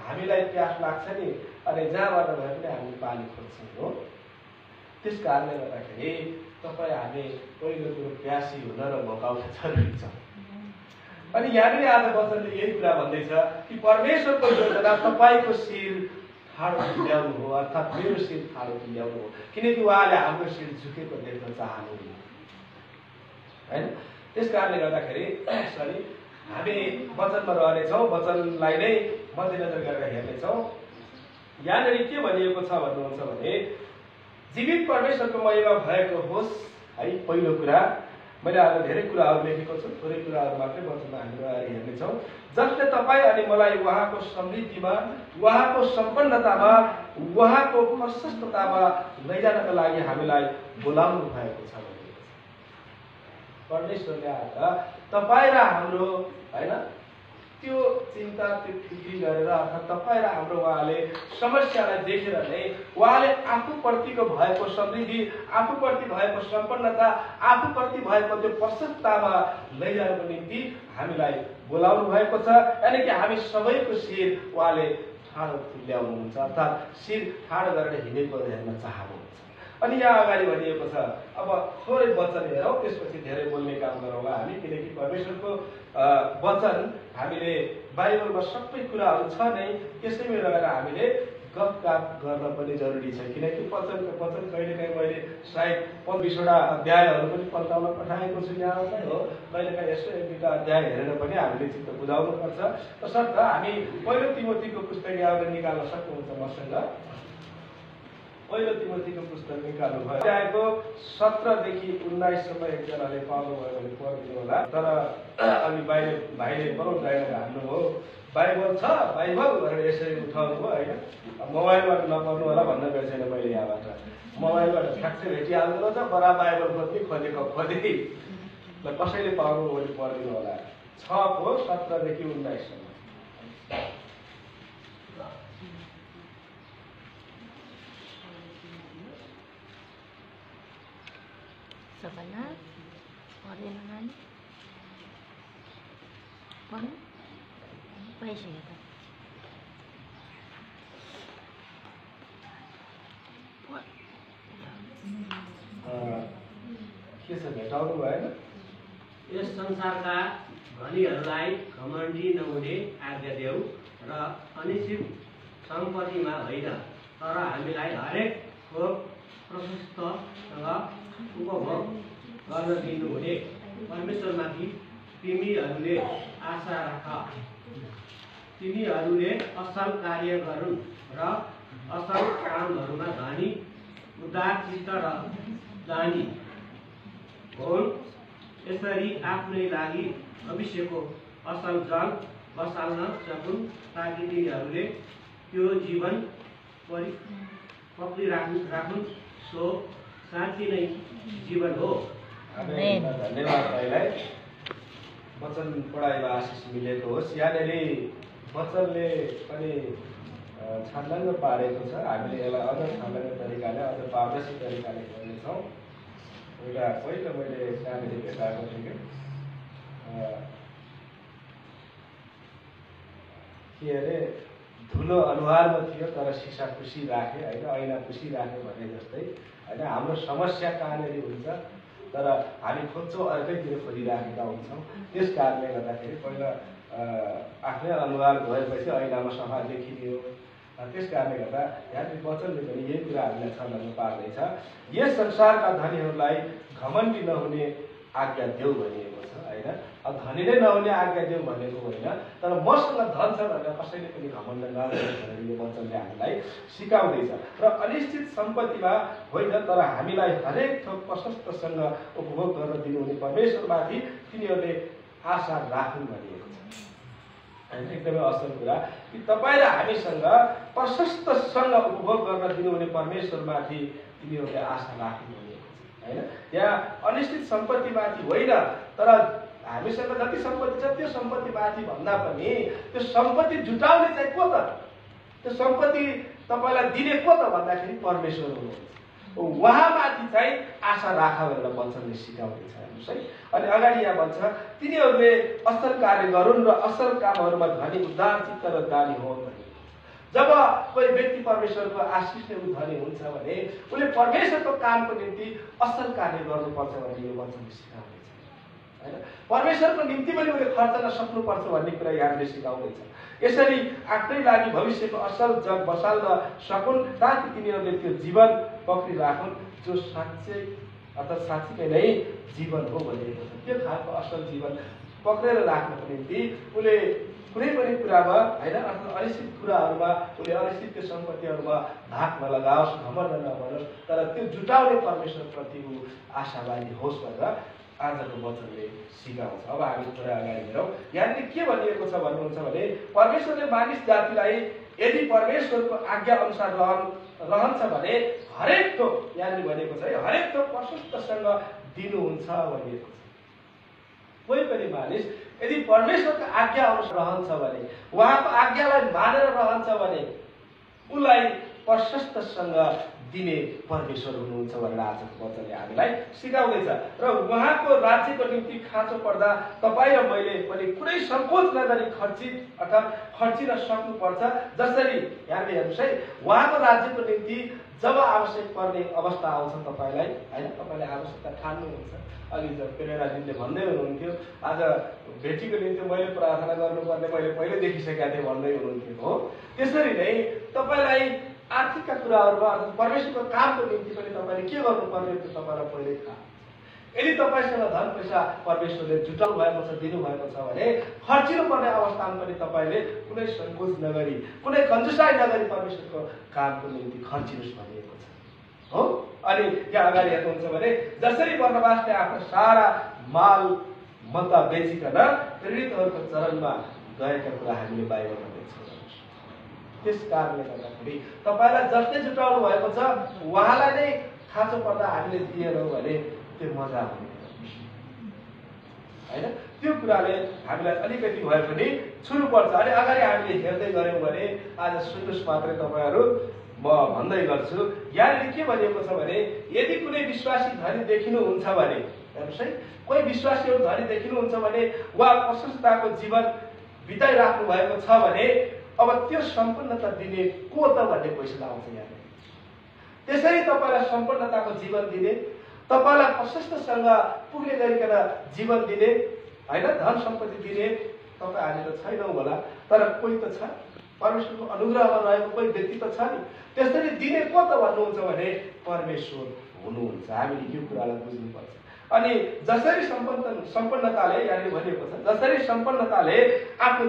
हामीलाई प्यास लाग्छ नि, अनि जहाँबाट भए पनि हामी पानी खोज्छौँ हो। त्यस कारणले गर्दाखेरि तपाईँ हामी पहिलो कुरो प्यासी हुन र भोकाउन जरुरी छ। अनि यहाँनिर आज वचनले यही कुरा भन्दैछ कि परमेश्वरको योजना तपाईँको शिर ठाडो तुल्याउनु हो, अर्थात् मेरो शिर ठाडो तुल्याउनु हो, किनकि उहाँले हाम्रो शिर झुकेको देख्न चाहनुहुन्न हैन। त्यस कारणले गर्दाखेरि हामी वचनमा रहनेछौँ, वचनलाई नै मध्यनजर गरेर हेर्नेछौँ। यहाँनिर के भनिएको छ भन्नुहुन्छ भने जीवित परमेश्वरको महिमा भएको होस् है। पहिलो कुरा मैले आज धेरै कुराहरू लेखेको छु, थोरै कुराहरू मात्रै वचनमा हामी हेर्नेछौँ। जसले तपाईँ अनि मलाई उहाँको समृद्धिमा, उहाँको सम्पन्नतामा, उहाँको प्रशस्ततामा लैजानका लागि हामीलाई बोलाउनु भएको छ। परमेश्वरले आज तपाईँ र हाम्रो हैन त्यो चिन्ता त्यो फिक्री गरेर अर्थात् तपाईँ र हाम्रो उहाँले समस्यालाई देखेर नै उहाँले आफूप्रतिको भएको समृद्धि, आफूप्रति भएको सम्पन्नता, आफूप्रति भएको त्यो प्रशस्ततामा लैजानको निम्ति हामीलाई बोलाउनु भएको छ। यानि कि हामी सबैको शिर उहाँले ठाडो तुल्याउनुहुन्छ, अर्थात् शिर ठाडो गरेर हिँडेको हेर्न चाहनुहुन्छ। अनि यहाँ अगाडि भनिएको छ, अब थोरै वचन हेरौँ त्यसपछि धेरै बोल्ने काम गरौँला हामी, किनकि परमेश्वरको वचन हामीले बाइबलमा सबै कुराहरू छ नै, त्यसैमा रहेर हामीले गफगाफ गर्न पनि जरुरी छ। किनकि वचन कहिलेकाहीँ मैले सायद 25वटा अध्यायहरू पनि पल्टाउन पठाएको छु यहाँलाई हो। कहिलेकाहीँ यसो एक दुईवटा अध्याय हेरेर पनि हामीले चित्त बुझाउनुपर्छ। तसर्थ हामी पहिलो तिमोथीको पुस्तक यहाँबाट निकाल्न सक्नुहुन्छ मसँग। पहिलो तिमोथीको पुस्तक निकाल्नु भयो, अध्यायको 17 देखि 19 सम्म एकजनाले पाउनुभयो भने पढिदिनु होला। तर अनि भाइले बनाउनु डाइरेक्ट हाल्नुभयो, बाइबल छ बाइबल भनेर यसरी उठाउनु भयो होइन। मोबाइलबाट नपढ्नु होला भन्न गएको छैन मैले यहाँबाट, मोबाइलबाट ठ्याक्कै भेटिहाल्नु छ बरा बाइबल खोज्ने खोजेको खोजे ल कसैले पाउनु भने पढिदिनु होला। 6को 17 देखि 19 सम्म। सबैजना पढ्दैन नानी पढ्नु पाइसक्यो त। के छ भेटाउनु भएन? यस संसारका धनीहरूलाई घमण्डी नहुने आज्ञा देऊ र अनिश्चित सम्पत्तिमा होइन, तर हामीलाई हरेक थोक प्रशस्तसँग उपभोग गर्न दिनुहुने परमेश्वरमाथि तिमीहरूले आशा राख। तिनीहरूले असल कार्य गरून् र असल कामहरूमा धनी, उदारचित्त र दानी हुन्। यसरी आफ्नै लागि भविष्यको असल जल बसाल्न सकुन्, ताकि तिनीहरूले त्यो जीवन पक्रिराखुन्। सो साँच्ची नै जीवन हो। धन्यवाद भाइलाई। वचन पढाइमा आशिष मिलेको होस्। यहाँनिर वचनले पनि छानङ्ग पारेको छ। हामीले यसलाई अझ छानङ्ग तरिकाले, अझ पारदर्शी तरिकाले गर्नेछौँ। एउटा पहिलो मैले त्यहाँनिर भेटाएको थिएँ के अरे धुलो अनुहारमा थियो तर सिसा खुसी राखे होइन, ऐना खुसी राख्यो भने जस्तै होइन। हाम्रो समस्या कहाँनिर हुन्छ तर हामी खोज्छौँ अर्कैतिर खोजिराखेका हुन्छौँ। त्यस कारणले गर्दाखेरि पहिला आफ्नै अनुहार गएपछि ऐनामा सफा देखिने हो। त्यस कारणले गर्दा यहाँनिर वचनले पनि यही कुरा हामीलाई छलङ्ग पार्दैछ। यस संसारका धनीहरूलाई घमण्डी नहुने आज्ञा देऊ भनिएको छ होइन। अब धनी नै नहुने आज्ञा देऊ भनेको होइन, तर मसँग धन छ भनेर कसैले पनि घमण्ड नगर्नु भनेर यो वचनले हामीलाई सिकाउँदैछ। र अनिश्चित सम्पत्तिमा होइन, तर हामीलाई हरेक थोक प्रशस्तसँग उपभोग गर्न दिनुहुने परमेश्वरमाथि तिनीहरूले आशा राखुन् भनिएको छ होइन। एकदमै असल कुरा कि तपाईँ र हामीसँग प्रशस्तसँग उपभोग गर्न दिनुहुने परमेश्वरमाथि तिनीहरूले आशा राखुन् भनिएको छ होइन। यहाँ अनिश्चित सम्पत्तिमाथि होइन, तर हामीसँग जति सम्पत्ति छ त्यो सम्पत्तिमाथि भन्दा पनि त्यो सम्पत्ति जुटाउने चाहिँ को त? त्यो सम्पत्ति तपाईँलाई दिने को त भन्दाखेरि परमेश्वर हुनुहुन्छ। उहाँमाथि चाहिँ आशा राख भनेर वचनले सिकाउँदैछ हेर्नुहोस् है। अनि अगाडि यहाँ भन्छ तिनीहरूले असल कार्य गरून् र असल कामहरूमा धनी उद्धार चित्त र दानी होन् भने। जब कोही व्यक्ति परमेश्वरको आशिषले ऊ धनी हुन्छ भने उसले परमेश्वरको कामको निम्ति असल कार्य गर्नुपर्छ भन्ने यो वचनले सिकाउँदैछ हैन। परमेश्वरको निम्ति पनि उसले खर्च गर्न सक्नुपर्छ भन्ने कुरा यहाँले सिकाउँदैछ। यसरी आफ्नै लागि भविष्यको असल जग बसाल्न सकुन् ताकि तिनीहरूले त्यो जीवन पक्रिराखुन् जो साँच्चै अर्थात् साँच्चीकै नै जीवन हो भनेको छ। त्यो खालको असल जीवन पक्रेर राख्नको निम्ति उसले कुनै पनि कुरामा हैन अर्थात् अनिश्चित कुराहरूमा उसले अनिश्चित सम्पत्तिहरूमा धाक नलगाओस्, घमण्ड नगरोस्, तर त्यो जुटाउने परमेश्वरप्रति ऊ आशावादी होस् भनेर आजको वचनले सिकाउँछ। अब हामी थोरै अगाडि हेरौँ। यहाँले के भनिएको छ भन्नुहुन्छ भने परमेश्वरले मानिस जातिलाई यदि परमेश्वरको आज्ञा अनुसार रहन्छ भने हरेक थोक यहाँले भनेको छ है हरेक थोक प्रशस्तसँग दिनुहुन्छ भनिएको छ। कोही पनि मानिस यदि परमेश्वरको आज्ञा अनुसार रहन्छ भने उहाँको आज्ञालाई मानेर रहन्छ भने उसलाई प्रशस्तसँग दिने परमेश्वर हुनुहुन्छ भनेर आजको वचनले हामीलाई सिकाउँदैछ। र उहाँको राज्यको निम्ति खाँचो पर्दा तपाईँ र मैले पनि कुनै सङ्कोच नगरी खर्चिन सक्नुपर्छ। जसरी यहाँले हेर्नुहोस् है उहाँको राज्यको निम्ति जब आवश्यक पर्ने अवस्था आउँछ तपाईँलाई हैन, तपाईँले आवश्यकता ठान्नुहुन्छ। अघि प्रेरणाजीले भन्दै हुनुहुन्थ्यो आज भेटीको निम्ति मैले प्रार्थना गर्नुपर्ने मैले पहिले देखिसकेका थिएँ भन्दै हुनुहुन्थ्यो हो। त्यसरी नै तपाईँलाई आर्थिकका कुराहरूमा अर्थात् परमेश्वरको कामको निम्ति पनि तपाईँले के गर्नुपर्ने त्यो तपाईँलाई पहिले थाहा। यदि तपाईँसँग धन पैसा परमेश्वरले जुटाउनु भएको छ, दिनुभएको छ भने खर्चिनु पर्ने अवस्थामा पनि तपाईँले कुनै सङ्कोच नगरी कुनै कन्जुसाइ नगरी परमेश्वरको कामको निम्ति खर्चिनुहोस् भनिएको छ हो। अनि यहाँ अगाडि हेर्नुहुन्छ भने जसरी बर्नबासले आफ्नो सारा माल मत्ता बेचिकन प्रेरितहरूको चरणमा गएका कुरा हामीले बाइबलमा देख्छौँ। त्यस कारणले गर्दाखेरि तपाईँलाई जसले जुटाउनु भएको छ उहाँलाई नै खाँचो पर्दा हामीले दिएनौँ भने त्यो मजा हुने हैन। त्यो कुराले हामीलाई अलिकति भए पनि छुनुपर्छ। अनि अगाडि हामीले हेर्दै गऱ्यौँ भने आज सुन्नुहोस् मात्रै तपाईँहरू म भन्दै गर्छु। यहाँनिर के भनिएको छ भने यदि कुनै विश्वासी धनी देखिनुहुन्छ भने हेर्नुहोस् है कोही विश्वासीहरू धनी देखिनुहुन्छ भने वा प्रशस्तताको जीवन बिताइराख्नु भएको छ भने अब त्यो सम्पन्नता दिने को त भन्ने क्वेसन आउँछ यहाँ। त्यसरी तपाईँलाई सम्पन्नताको जीवन दिने, तपाईँलाई प्रशस्तसँग पुग्ने गरिकन जीवन दिने हैन, धन सम्पत्ति दिने तपाईँ हामी त छैनौँ होला, तर कोही त छ। परमेश्वरको अनुग्रहमा रहेको कोही व्यक्ति त छ नि। त्यसरी दिने को त भन्नुहुन्छ भने परमेश्वर हुनुहुन्छ। हामीले यो कुरालाई बुझ्नुपर्छ। अनि जसरी सम्पन्नताले यहाँले भनिएको छ जसरी सम्पन्नताले आफ्नो